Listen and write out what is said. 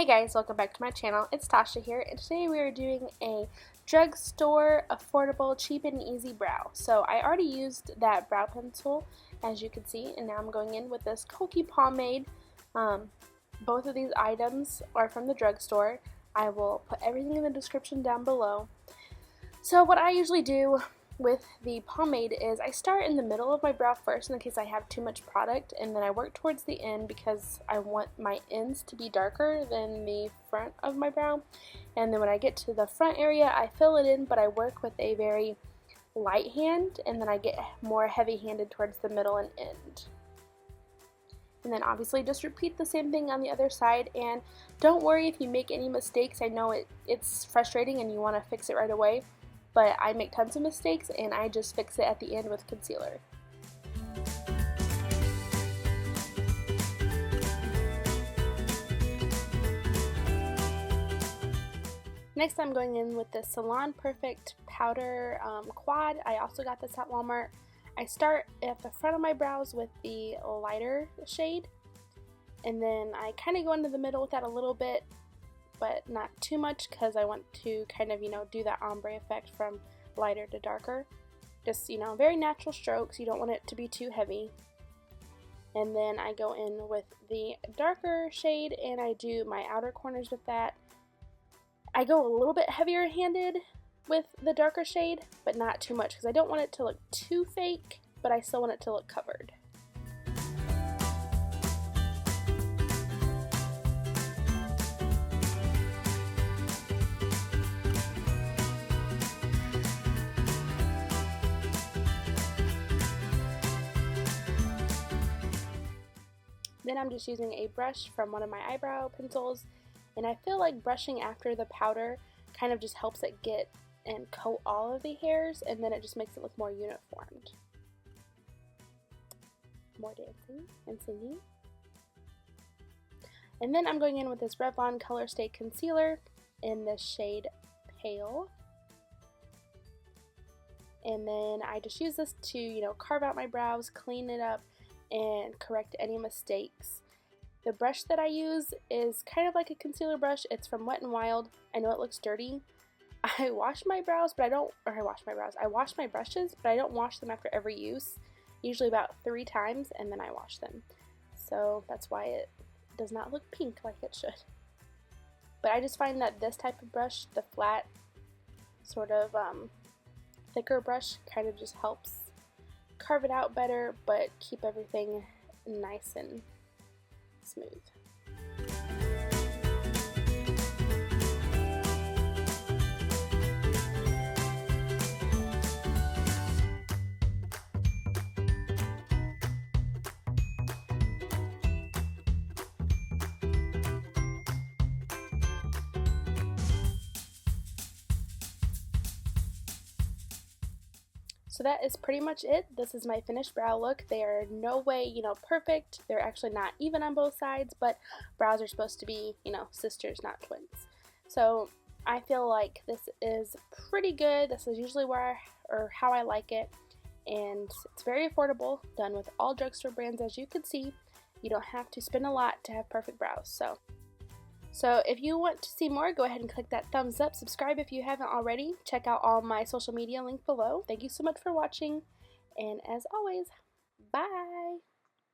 Hey guys, welcome back to my channel. It's Tasha here, and today we are doing a drugstore, affordable, cheap and easy brow. So I already used that brow pencil, as you can see, and now I'm going in with this Kokie pomade. Both of these items are from the drugstore. I will put everything in the description down below. So what I usually do with the pomade is I start in the middle of my brow first in case I have too much product, and then I work towards the end because I want my ends to be darker than the front of my brow. And then when I get to the front area, I fill it in, but I work with a very light hand, and then I get more heavy-handed towards the middle and end. And then obviously just repeat the same thing on the other side, and don't worry if you make any mistakes. I know it's frustrating and you want to fix it right away, but I make tons of mistakes and I just fix it at the end with concealer. Next I'm going in with the Salon Perfect Powder Quad. I also got this at Walmart. I start at the front of my brows with the lighter shade, and then I kind of go into the middle with that a little bit, but not too much because I want to kind of, do that ombre effect from lighter to darker. Just, very natural strokes. You don't want it to be too heavy. And then I go in with the darker shade and I do my outer corners with that. I go a little bit heavier handed with the darker shade, but not too much because I don't want it to look too fake, but I still want it to look covered. Then I'm just using a brush from one of my eyebrow pencils, and I feel like brushing after the powder kind of just helps it get and coat all of the hairs, and then it just makes it look more uniformed. More dancing and singing. And then I'm going in with this Revlon COLORSTAY concealer in the shade Pale. And then I just use this to, carve out my brows, clean it up, and correct any mistakes. The brush that I use is kind of like a concealer brush. It's from Wet n Wild. I know it looks dirty. I wash my brushes, but I don't wash them after every use. Usually about 3 times, and then I wash them. So that's why it does not look pink like it should. But I just find that this type of brush, the flat, sort of thicker brush, kind of just helps carve it out better, but keep everything nice and smooth. So that is pretty much it. This is my finished brow look. They are no way, perfect. They're actually not even on both sides, but brows are supposed to be, sisters, not twins. So I feel like this is pretty good. This is usually how I like it, and it's very affordable, done with all drugstore brands. As you can see, you don't have to spend a lot to have perfect brows. So if you want to see more, go ahead and click that thumbs up. Subscribe if you haven't already. Check out all my social media linked below. Thank you so much for watching, and as always, bye!